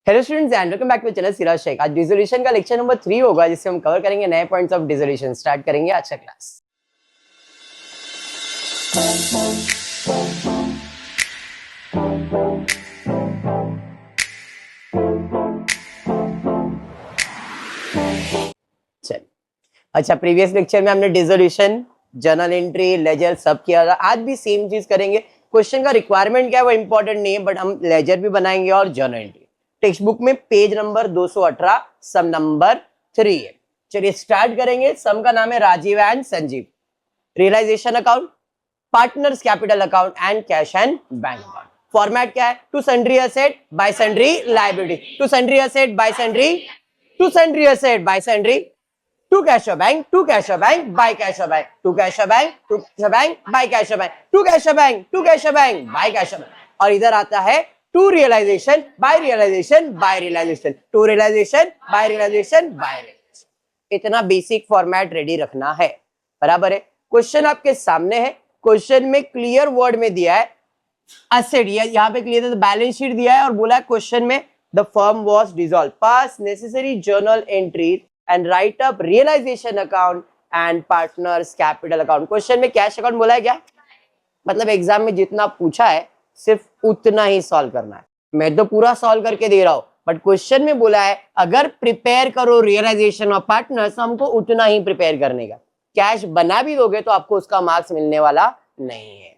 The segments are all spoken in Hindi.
Hello students and welcome back to channel Siraj Shaikh. आज डिसोल्यूशन का लेक्चर नंबर 3 होगा, जिससे हम कवर करेंगे नए पॉइंट्स ऑफ डिसोल्यूशन। स्टार्ट करेंगे आज का क्लास। चलिए, अच्छा, प्रीवियस लेक्चर में हमने डिसोल्यूशन, जर्नल एंट्री, लेजर सब किया था। आज भी सेम चीज करेंगे। क्वेश्चन का रिक्वायरमेंट क्या है वो इंपॉर्टेंट नहीं है, बट हम लेजर भी बनाएंगे और जर्नल एंट्री। टेक्स्ट बुक में पेज नंबर 218 सम नंबर 3 है। चलिए स्टार्ट करेंगे। सम का नाम है Rajiv and Sanjeev. Realisation account, partners capital account and cash and bank account. Format क्या है? To sundry asset by sundry liability, to sundry asset by sundry, to sundry asset by sundry, to cash bank, to cash bank by cash bank, to cash bank, to cash bank by cash bank, to cash bank, to cash bank by cash bank. और इधर आता है to realisation by realisation by realisation, to realisation by realisation by realisation. इतना बेसिक फॉर्मेट रेडी रखना है, बराबर है। क्वेश्चन आपके सामने है। क्वेश्चन में क्लियर वर्ड में दिया है असेट, यहाँ पे क्लियर बैलेंस शीट दिया है और बोला है क्वेश्चन में the firm was dissolve, pass necessary journal entries and write up realisation account and partners capital account. Question में कैश अकाउंट बोला है क्या? मतलब एग्जाम में जितना पूछा है सिर्फ उतना ही सॉल्व करना है। मैं तो पूरा सॉल्व करके दे रहा हूं, बट क्वेश्चन में बोला है अगर प्रिपेयर करो रियलाइजेशन ऑफ पार्टनर्स, हमको उतना ही प्रिपेयर करने का। कैश बना भी दोगे तो आपको उसका मार्क्स मिलने वाला नहीं है।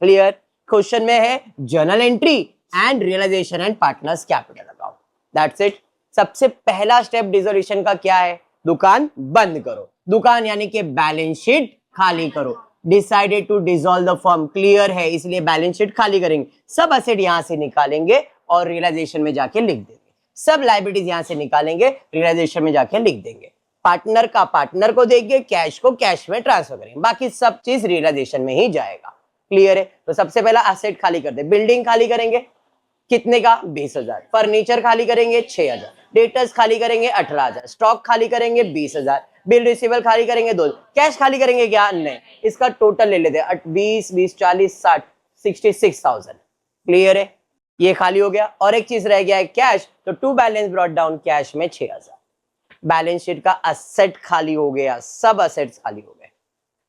क्लियर? क्वेश्चन में है journal entry and realisation and partners capital account. That's it. सबसे पहला स्टेप डिसोल्यूशन का क्या है? दुकान बंद करो। दुकान यानी कि बैलेंस शीट खाली करो। Decided to dissolve the firm, clear है, इसलिए बैलेंस शीट खाली करेंगे। सब एसेट यहां से निकालेंगे और रियलाइजेशन में जाके लिख देंगे। सब लायबिलिटीज यहां से निकालेंगे, रियलाइजेशन में जाके लिख देंगे। पार्टनर का पार्टनर को देंगे, कैश को कैश में ट्रांसफर करेंगे, बाकी सब चीज रियलाइजेशन में ही जाएगा। क्लियर है? तो सबसे पहला एसेट खाली कर दे। बिल्डिंग खाली करेंगे, कितने का? 20,000। फर्नीचर खाली करेंगे 6,000। डेटर्स खाली करेंगे 18,000। स्टॉक खाली करेंगे 20,000। बिल रिसीवेबल खाली करेंगे 2। कैश खाली करेंगे क्या? नहीं। इसका टोटल ले लेते हैं 20, 20, 40, 60, 66,000। क्लियर है? ये खाली हो गया। और एक चीज रह गया है कैश, तो to balance brought down, cash में 6,000। बैलेंस शीट का असेट खाली हो गया, सब असेट्स खाली हो गए,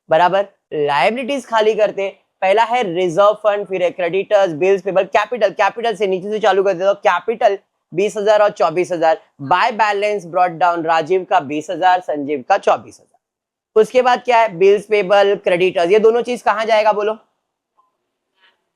बराबर। लायबिलिटीज खाली करते, पहला है रिजर्व फंड, फिर है creditors, bills payable, capital. Capital से नीचे से चालू कर देते हो। कैपिटल 20,000 और 24,000। By balance brought down, Rajiv का 20,000, संजीव का 24,000। उसके बाद क्या है? Bills payable, creditors. ये दोनों चीज कहां जाएगा बोलो?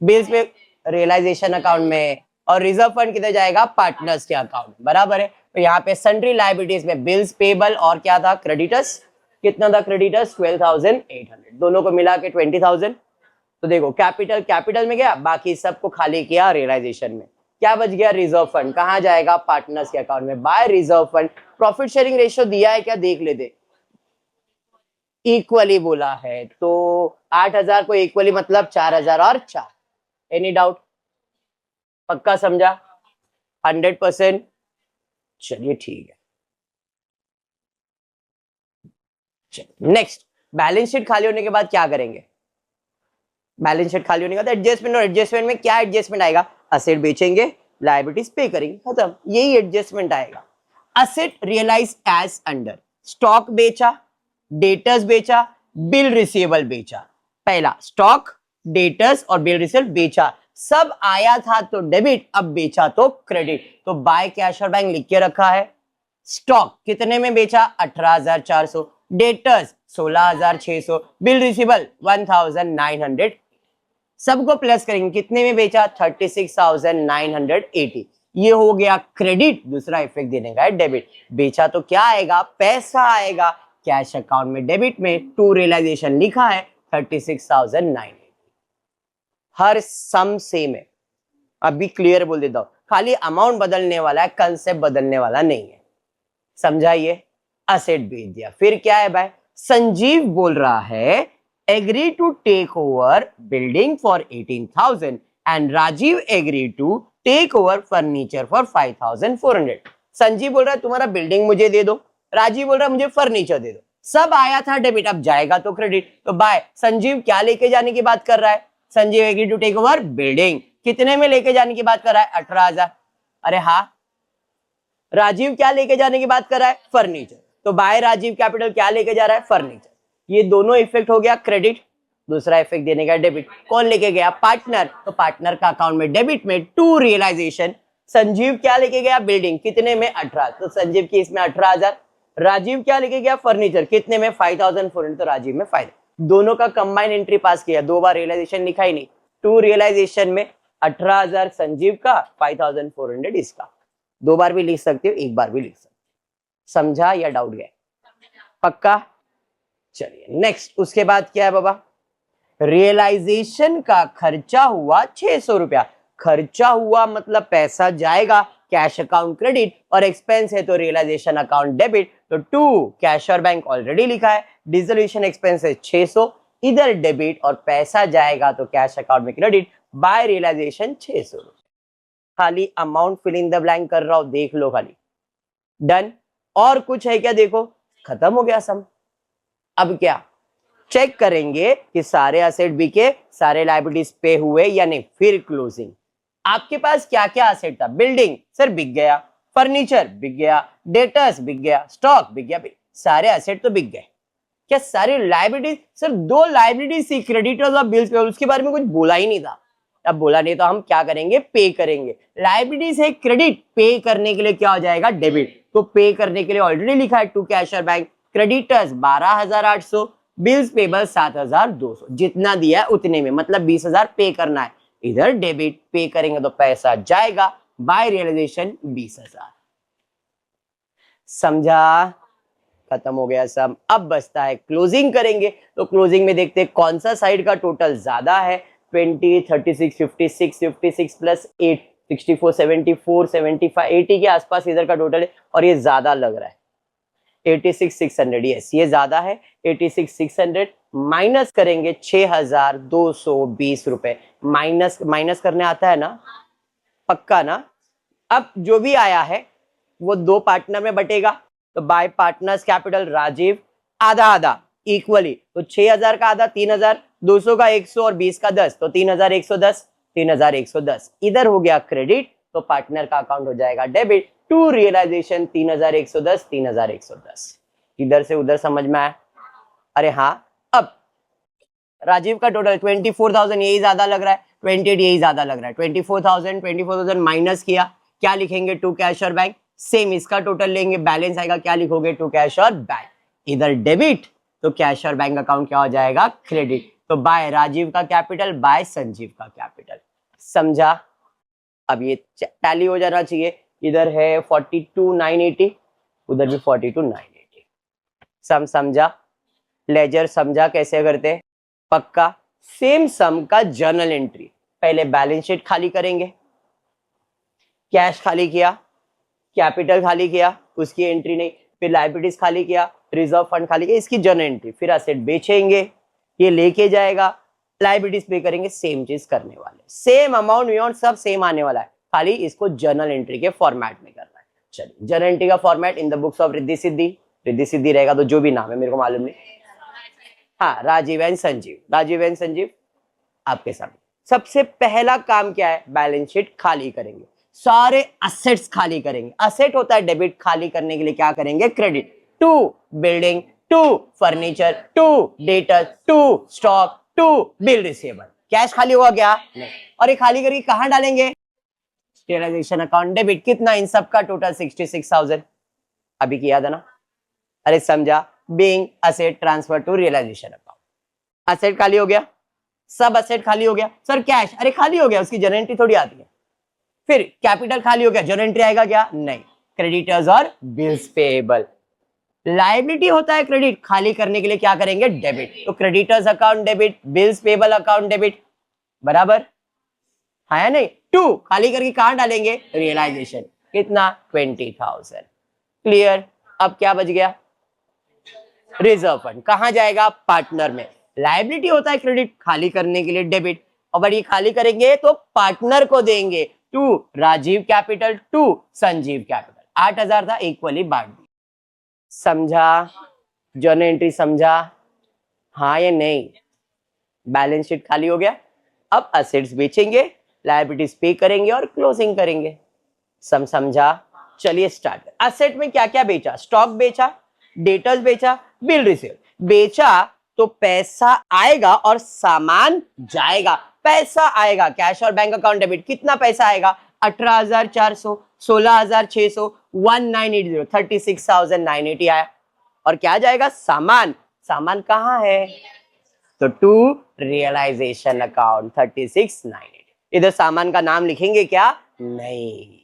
बिल्स पे रियलाइजेशन अकाउंट में, और रिजर्व फंड किधर जाएगा? पार्टनर्स के अकाउंट में, बराबर है। तो यहाँ पे सन्ड्री लायबिलिटीज में बिल्स पेबल और क्या था? क्रेडिटर्स। कितना था क्रेडिटर्स? 12,800। दोनों को मिला के 20,000। तो देखो कैपिटल कैपिटल में गया, बाकी सबको खाली किया रियलाइजेशन में। क्या बच गया? Reserve fund. कहां जाएगा? पार्टनर्स के अकाउंट में, by reserve fund. Profit sharing ratio दिया है क्या? देख लेते। इक्वली बोला है तो 8,000 को इक्वली मतलब 4,000 और 4। Any doubt? पक्का समझा? 100%? चलिए ठीक है। नेक्स्ट, बैलेंस शीट खाली होने के बाद क्या करेंगे? बैलेंस शीट खाली होने के बाद एडजस्टमेंट, और एडजस्टमेंट में क्या एडजस्टमेंट आएगा? असेट बेचेंगे, लायबिलिटीज पे करेंगे, खत्म। यही एडजस्टमेंट आएगा। Asset realise as under, stock बेचा, डेटर्स बेचा, बिल रिसीवेबल बेचा। पहला स्टॉक, डेटर्स और बिल रिसीवेबल बेचा, सब आया था तो डेबिट, अब बेचा तो क्रेडिट। तो बाय कैश और बैंक लिख के रखा है। स्टॉक कितने में बेचा? 18,400। डेटर्स 16,600। Bill receivable 1,900। सबको प्लस करेंगे, कितने में बेचा? 36,980। ये हो गया क्रेडिट। दूसरा इफेक्ट देने का है डेबिट। बेचा तो क्या आएगा? पैसा आएगा। कैश अकाउंट में डेबिट में टू रियलाइजेशन लिखा है 36,980। हर सम सेम है। अभी क्लियर बोल देता हूं, खाली अमाउंट बदलने वाला है, कंसेप्ट बदलने वाला नहीं है। समझाइए? असेट बेच दिया। फिर क्या है भाई? संजीव बोल रहा है agree to take over building for 18,000 and Rajiv agree to take over furniture for 5,400। Sanjeev बोल रहा है तुम्हारा बिल्डिंग मुझे दे दो, राजीव बोल रहा है मुझे फर्नीचर दे दो। सब आया था डेबिट, अब जाएगा तो क्रेडिट। तो बाय संजीव क्या लेके जाने की बात कर रहा है? Sanjeev agree to take over building, कितने में लेके जाने की बात कर रहा है? 18,000। अरे हाँ, राजीव क्या लेके जाने की बात कर रहा है? फर्नीचर। तो बाय राजीव कैपिटल क्या लेके जा रहा है? फर्नीचर। ये दोनों इफेक्ट हो गया क्रेडिट, दूसरा इफेक्ट देने का डेबिट। कौन लेके गया? पार्टनर। तो पार्टनर का अकाउंट में डेबिट में टू रियलाइजेशन। संजीव क्या लेके गया? बिल्डिंग, कितने में? 18। तो संजीव की इसमें 18,000। राजीव क्या लेके गया? फर्नीचर, कितने में? 5,400। तो राजीव में 5। दोनों का कंबाइन एंट्री पास किया, दो बार रियलाइजेशन लिखा ही नहीं। टू रियलाइजेशन में 18,000 संजीव का, 5,400 इसका। दो बार भी लिख सकते हो, एक बार भी लिख सकते हो। समझा या डाउट गया? पक्का? चलिए नेक्स्ट, उसके बाद क्या है बाबा? रियलाइजेशन का खर्चा हुआ 600 रुपया। खर्चा हुआ मतलब पैसा जाएगा, कैश अकाउंट क्रेडिट, और एक्सपेंस है तो रियलाइजेशन अकाउंट डेबिट। तो टू कैश और बैंक ऑलरेडी लिखा है, डिसोल्यूशन एक्सपेंस है 600, इधर डेबिट और पैसा जाएगा तो कैश अकाउंट में क्रेडिट, बाय रियलाइजेशन 600 रुपया। खाली amount fill in the blank कर रहा हूं, देख लो खाली। डन। और कुछ है क्या? देखो खत्म हो गया सम। अब क्या चेक करेंगे कि सारे असेट बिके, सारे लायबिलिटीज पे हुए या नहीं। फिर क्लोजिंग। आपके पास क्या क्या असेट था? बिल्डिंग सर बिक गया, फर्नीचर बिक गया, डेटर्स बिक गया, स्टॉक बिक गया, सारे असेट तो बिक गए। क्या सारी लायबिलिटीज? सर दो लायबिलिटीज थी, क्रेडिटर्स और बिल्स पे, उसके बारे में कुछ बोला ही नहीं था। अब बोला नहीं तो हम क्या करेंगे? पे करेंगे। लायबिलिटीज है क्रेडिट, पे करने के लिए क्या हो जाएगा? डेबिट। तो पे करने के लिए ऑलरेडी लिखा है टू कैश और बैंक। क्रेडिटर्स 12,800, बिल्स पेबल 7,200, जितना दिया है उतने में, मतलब 20,000 पे करना है। इधर डेबिट, पे करेंगे तो पैसा जाएगा, बाय रियलाइजेशन 20,000। समझा? खत्म हो गया सब। अब बचता है क्लोजिंग करेंगे। तो क्लोजिंग में देखते हैं कौन सा साइड का टोटल ज्यादा है। 20, 36, 56, 56 प्लस 8, 64, 74, 75, 80 के आसपास इधर का टोटल है, और ये ज्यादा लग रहा है 86,600। यस ये ज्यादा है 86,600। माइनस करेंगे 6,220 रुपए। माइनस माइनस करने आता है ना? पक्का ना? अब जो भी आया है वो दो पार्टनर में बटेगा। तो बाय पार्टनर्स कैपिटल राजीव आधा आधा इक्वली। तो 6,000 का आधा 3,000, 200 का 100 और 20 का 10, तो 3,110, 3,110 इधर हो गया क्रेडिट। तो पार्टनर का अकाउंट हो जाएगा डेबिट। To realisation 3,110, 3,110। इधर से उधर समझ में आया? अरे हाँ। अब राजीव का टोटल 24,000, यही ज्यादा लग रहा है। 28 यही ज्यादा लग रहा है। 24,000 माइनस किया, क्या लिखेंगे? टू कैश और बैंक। सेम इसका टोटल लेंगे, बैलेंस आएगा, क्या लिखोगे? टू कैश और बैंक। इधर डेबिट, तो कैश और बैंक अकाउंट क्या हो जाएगा? क्रेडिट। तो बाय राजीव का कैपिटल, बाय संजीव का कैपिटल। समझा? अब ये टैली हो जाना चाहिए। इधर है 42,980, उधर भी 42,980। समझा? लेजर समझा कैसे करते हैं? पक्का? सेम सम का जर्नल एंट्री। पहले बैलेंस शीट खाली करेंगे, कैश खाली किया, कैपिटल खाली किया, उसकी एंट्री नहीं। फिर लायबिलिटीज खाली किया, रिजर्व फंड खाली किया, इसकी जर्नल एंट्री। फिर असेट बेचेंगे, ये लेके जाएगा, लायबिलिटीज पे करेंगे। सेम चीज करने वाले, सेम अमाउंट अमाउंट सब सेम आने वाला है, खाली इसको जर्नल एंट्री के फॉर्मेट में करना है। चलिए जर्नल एंट्री का format in the books of Riddhi Siddhi. Riddhi Siddhi रहेगा तो जो भी नाम है मेरे को मालूम नहीं। हाँ राजीव एंड संजीव, राजीव एंड संजीव आपके सामने। सबसे पहला काम क्या है? बैलेंस शीट खाली करेंगे, सारे असेट्स खाली करेंगे। असेट होता है डेबिट, खाली करने के लिए क्या करेंगे? Credit. To building, to furniture, to debtor, to stock, to bill receivable. Cash खाली हुआ क्या? नहीं। और ये खाली करके कहां डालेंगे? Realisation account debit. कितना? इन सब का टोटल 66,000। अभी किया था ना? अरे समझा? Being asset transfer to realisation account. Asset खाली हो गया, सब असेट खाली हो गया। सर कैश, अरे खाली हो गया, उसकी जर्नल एंट्री थोड़ी आती है। फिर कैपिटल खाली हो गया, जर्नल एंट्री आएगा क्या? नहीं। क्रेडिटर्स और बिल्स पेएबल। लायबिलिटी होता है क्रेडिट, खाली करने के लिए क्या करेंगे? डेबिट। तो creditors account debit, bills payable account debit. बराबर? हाँ या नहीं? टू खाली करके कहां डालेंगे? रियलाइजेशन। कितना? 20,000। क्लियर? अब क्या बच गया? Reserve fund. कहां जाएगा? पार्टनर में। लायबिलिटी होता है क्रेडिट, खाली करने के लिए डेबिट, और ये खाली करेंगे तो पार्टनर को देंगे। To Rajiv capital, to Sanjeev capital. 8,000 था, इक्वली बांट दी। समझा? जर्नल एंट्री समझा? हाँ या नहीं? बैलेंस शीट खाली हो गया। अब असेट्स बेचेंगे, लायबिलिटीज पे करेंगे और क्लोजिंग करेंगे। समझा? चलिए स्टार्ट। एसेट में क्या क्या बेचा? स्टॉक बेचा, डेटर्स बेचा, बिल रिसीव बेचा, तो पैसा आएगा और सामान जाएगा। पैसा आएगा कैश और बैंक अकाउंट डेबिट, कितना पैसा आएगा? 18,400, 16,600, 1980, 36,980 आया। और क्या जाएगा? सामान। सामान कहाँ है? तो टू रियलाइजेशन अकाउंट 36,980। इधर सामान का नाम लिखेंगे क्या? नहीं।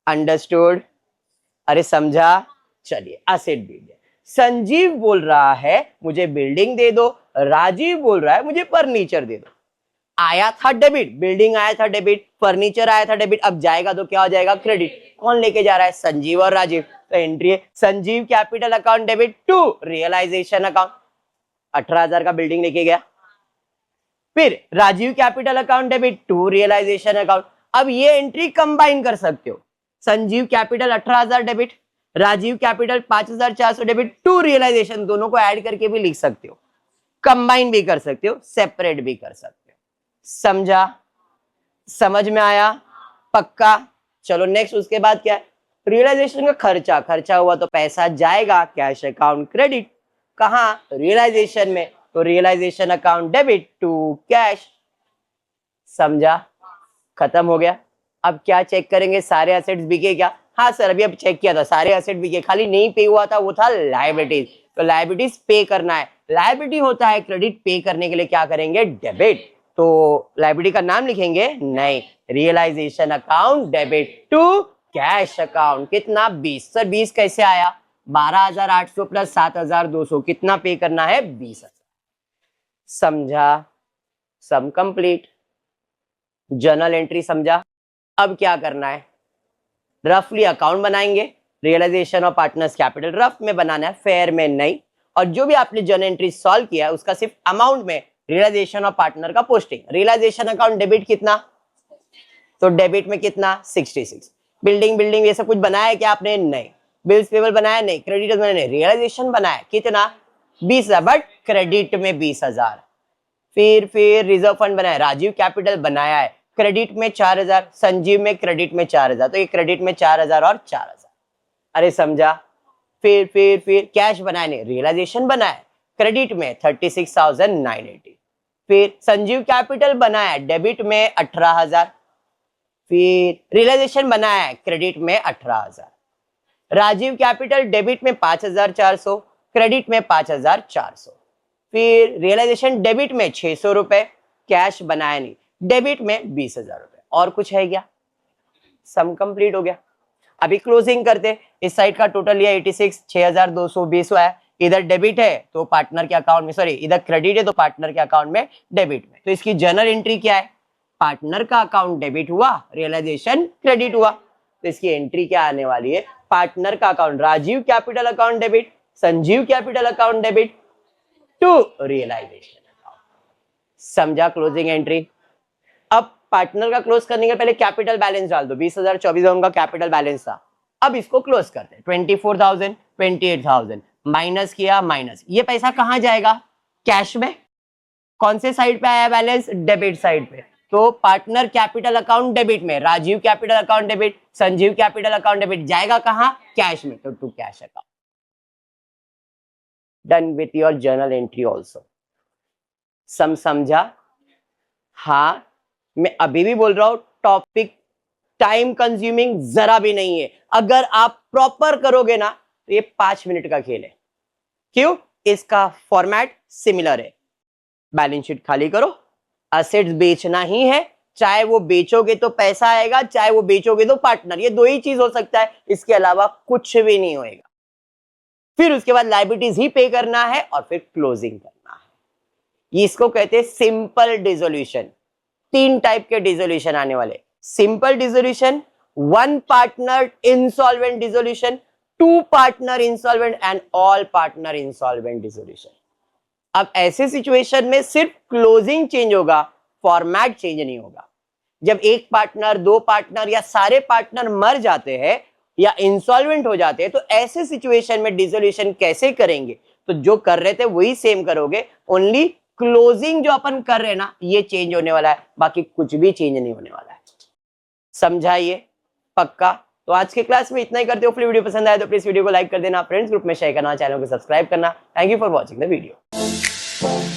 अंडरस्टूड? अरे समझा? चलिए एसेट बिल्डिंग। संजीव बोल रहा है मुझे बिल्डिंग दे दो, राजीव बोल रहा है मुझे फर्नीचर दे दो। आया था डेबिट, बिल्डिंग आया था डेबिट, फर्नीचर आया था डेबिट, अब जाएगा तो क्या हो जाएगा? क्रेडिट। कौन लेके जा रहा है? संजीव और राजीव। तो एंट्री है Sanjeev capital account debit to realisation account, 18,000 का बिल्डिंग लेके गया। फिर Rajiv capital account debit to realisation account. अब ये एंट्री कंबाइन कर सकते हो, Sanjeev capital 18,000 debit, Rajiv capital 5,400 debit to realisation, दोनों को ऐड करके भी लिख सकते हो, कंबाइन भी कर सकते हो, सेपरेट भी कर सकते हो। समझा? समझ में आया? पक्का? चलो नेक्स्ट, उसके बाद क्या है? रियलाइजेशन का खर्चा। खर्चा हुआ तो पैसा जाएगा, कैश अकाउंट क्रेडिट। कहां? रियलाइजेशन में, तो realisation account debit to cash. समझा? खत्म हो गया। अब क्या चेक करेंगे? सारे एसेट्स बिके क्या? हाँ सर, अभी अब चेक किया था, सारे एसेट बिके, खाली नहीं पे हुआ था वो था लायबिलिटीज। तो लायबिलिटीज पे करना है, लायबिलिटी होता है क्रेडिट, पे करने के लिए क्या करेंगे? डेबिट। तो लायबिलिटी का नाम लिखेंगे? नहीं, realisation account debit to cash account. कितना? 20। सर 20 कैसे आया? 12,800 प्लस 7,200, कितना पे करना है? 20,000। समझा? Sum complete. जर्नल एंट्री समझा? अब क्या करना है? रफली अकाउंट बनाएंगे, realisation of partners capital rough में बनाना है, फेयर में नहीं। और जो भी आपने जर्नल एंट्री सॉल्व किया उसका सिर्फ अमाउंट में रियलाइजेशन ऑफ पार्टनर का पोस्टिंग। रियलाइजेशन अकाउंट डेबिट कितना? तो डेबिट में कितना? 66। बिल्डिंग बिल्डिंग ये सब कुछ बनाया है क्या आपने? नहीं। बिल्स पेबल बनाया? नहीं। क्रेडिटर्स बनाया? नहीं। रियलाइजेशन बनाया कितना? 20,000, बट क्रेडिट में 20,000। फिर रिजर्व फंड बनाया, राजीव कैपिटल बनाया है, क्रेडिट में 4,000, संजीव में क्रेडिट में 4,000, तो ये क्रेडिट में 4,000 और 4,000। अरे समझा? फिर कैश बनाया नहीं, रियलाइजेशन बनाया, क्रेडिट में 36,980। फिर संजीव कैपिटल बनाया डेबिट में 18,000, फिर रियलाइजेशन बनाया क्रेडिट में 18,000। राजीव कैपिटल डेबिट में 5,400, क्रेडिट में 5,400। फिर रियलाइजेशन डेबिट में 600 रुपए, कैश बनाया नहीं, डेबिट में 20,000 रुपए। और कुछ है क्या? सम कंप्लीट हो गया। अभी क्लोजिंग करते। इस साइड का टोटल लिया 86, 6,220 आया। इधर डेबिट है तो पार्टनर के अकाउंट में, सॉरी इधर क्रेडिट है तो पार्टनर के अकाउंट में डेबिट में। तो इसकी जर्नल एंट्री क्या है? पार्टनर का अकाउंट डेबिट हुआ, रियलाइजेशन क्रेडिट हुआ, तो इसकी एंट्री क्या आने वाली है? पार्टनर का account Rajeev capital account debit, Sanjeev capital account debit to realisation account. समझा? Closing entry. अब पार्टनर का क्लोज करने के पहले कैपिटल बैलेंस डाल दो। 20,000 24,000 का कैपिटल बैलेंस था। अब इसको क्लोज करते हैं। 24,000 28,000 माइनस किया, माइनस, ये पैसा कहां जाएगा? कैश में। कौन से साइड पे आया बैलेंस? डेबिट साइड पे। तो पार्टनर कैपिटल अकाउंट डेबिट में, Rajiv capital account debit, Sanjeev capital account debit, जाएगा कहां? कैश में, तो to cash account. Done with your journal entry also. समझा? हाँ, मैं अभी भी बोल रहा हूं, टॉपिक टाइम कंज्यूमिंग जरा भी नहीं है। अगर आप प्रॉपर करोगे ना तो ये 5 मिनट का खेल है। क्यों? इसका फॉर्मेट सिमिलर है। बैलेंस शीट खाली करो, एसेट्स बेचना ही है, चाहे वो बेचोगे तो पैसा आएगा, चाहे वो बेचोगे तो पार्टनर, ये दो ही चीज हो सकता है, इसके अलावा कुछ भी नहीं होएगा। फिर उसके बाद लायबिलिटीज ही पे करना है और फिर क्लोजिंग करना है। इसको कहते हैं सिंपल डिसोल्यूशन। 3 टाइप के डिसोल्यूशन आने वाले। Simple dissolution, 1 partner insolvent dissolution, 2 partner insolvent and all partner insolvent dissolution. अब ऐसे सिचुएशन में सिर्फ क्लोजिंग चेंज होगा, फॉर्मेट चेंज नहीं होगा। जब एक पार्टनर, 2 पार्टनर या सारे पार्टनर मर जाते हैं या इंसॉल्वेंट हो जाते हैं, तो ऐसे सिचुएशन में डिसोल्यूशन कैसे करेंगे? तो जो कर रहे थे वही सेम करोगे, ओनली क्लोजिंग जो अपन कर रहे हैं ना, ये चेंज होने वाला है, बाकी कुछ भी चेंज नहीं होने वाला है। समझाइए? पक्का? तो आज के क्लास में इतना ही करते हो। वीडियो पसंद आए तो प्लीज वीडियो को लाइक कर देना, फ्रेंड्स ग्रुप में शेयर करना, चैनल को सब्सक्राइब करना। Thank you for watching the video.